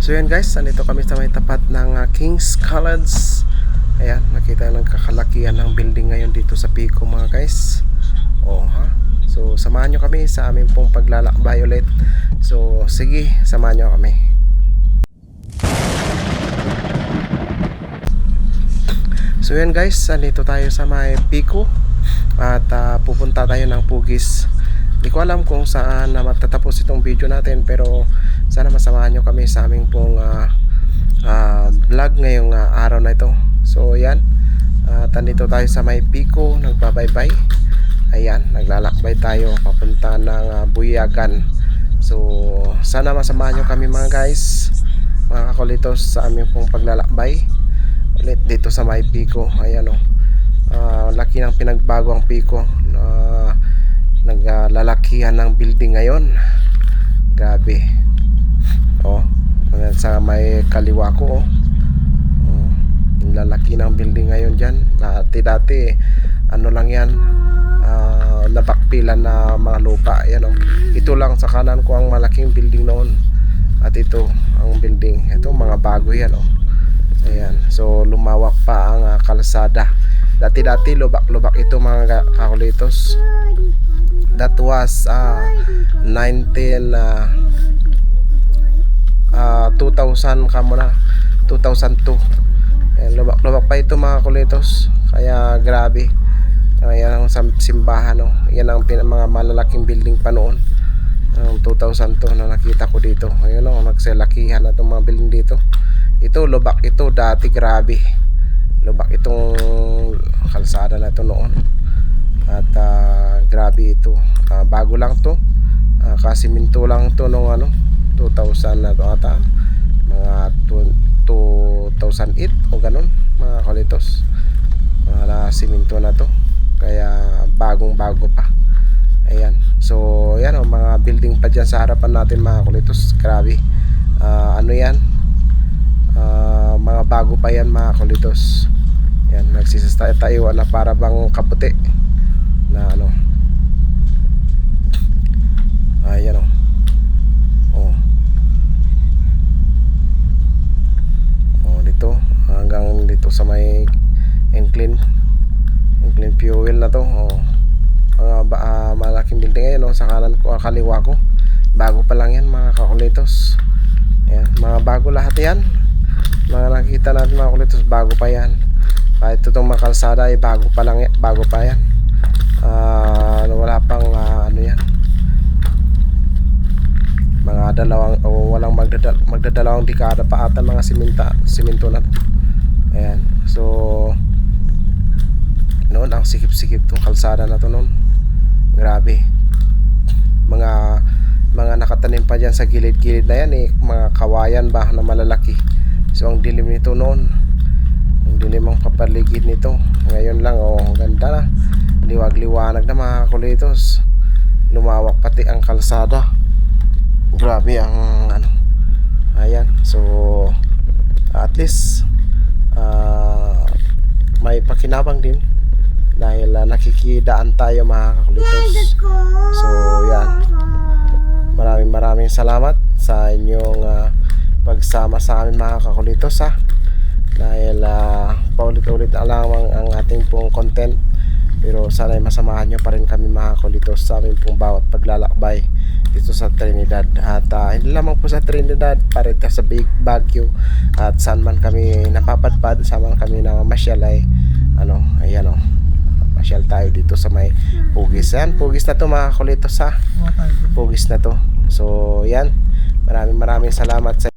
So yan guys, nandito kami sa may tapat ng King's College. Ayan, nakita ng kakalakihan ng building ngayon dito sa Pico mga guys. So samahan nyo kami sa aming pong paglalakbay ulit. So sige, samahan nyo kami. So yan guys, nandito tayo sa may Pico. At pupunta tayo ng Pugis. Hindi ko alam kung saan na matatapos itong video natin, pero sana masamahan nyo kami sa aming pong vlog ngayong araw na ito. So yan, nandito tayo sa may Pico, nagbabaybay. Ayan, naglalakbay tayo papunta ng Buyagan. So sana masamahan nyo kami mga guys, mga kakulitos, sa aming pong paglalakbay ulit dito sa may Pico. Ayan laki ng pinagbago ang Pico. Naglalakihan ng building ngayon. Grabe. Sa may kaliwa ko lalaki ng building ngayon dyan. Dati ano lang yan, nabakpilan na mga lupa. Ayan, ito lang sa kanan ko ang malaking building noon, at ito ang building. Ito mga bago yan. Ayan, so lumawak pa ang kalsada. Dati lubak ito mga kakulitos. That was 2000 kamo na 2002. Lubak pa ito mga kulitos. Kaya grabe. Yan ang simbahan. Yan ang mga malalaking building pa noon. 2002 na nakita ko dito. Ayun nagsalakihan na itong mga building dito. Ito lubak ito dati, grabe. Lubak itong kalsada na ito noon. At grabe ito. Bago lang to. Kasiminto lang to nung 2000 na to ata. Mga 2008 o ganun mga kulitos. Mga siminto na to. Kaya bagong bago pa. Ayan. So yan mga building pa dyan sa harapan natin mga kulitos. Grabe. Ano yan? Mga bago pa yan mga kulitos. Yan, nagsisitayo na para bang kaputi na ayan dito hanggang dito sa may Incline Fuel na to. Mga malaking building ngayon sa kanan ko, kaliwa ko. Bago pa lang yan mga kakulitos. Ayan, mga bago lahat yan. Mga nakikita natin mga kulitos, bago pa yan. Kahit itong mga kalsada ay bago pa lang yan, bago pa yan. Wala pang yan, mga walang magdadalawang dekada pa ata mga simento na. Ayan, so noon ang sikip-sikip tong kalsada na to noon. Grabe. Mga nakatanim pa dyan sa gilid-gilid na yan mga kawayan ba na malalaki. So ang dilim nito noon, ang dilim ang papaligid nito. Ngayon lang ganda na, liwag-liwanag na mga kulitos. Lumawak pati ang kalsada. Grabe ang ayan. So at least may pakinabang din dahil nakikidaan tayo mga kulitos. So yan, maraming salamat sa inyong pagsama sa amin mga kakulitos dahil paulit-ulit na lang ang ating pong content, pero sana masamahan nyo pa rin kami mga kakulitos sa amin pong bawat paglalakbay dito sa Trinidad. At hindi lamang po sa Trinidad, parita sa Big Baguio at saan man kami napapadpad, saan man kami namamasyal ay masyal tayo dito sa may Pugis. Yan, Pugis na to mga kakulitos Pugis na to. So yan, maraming salamat sa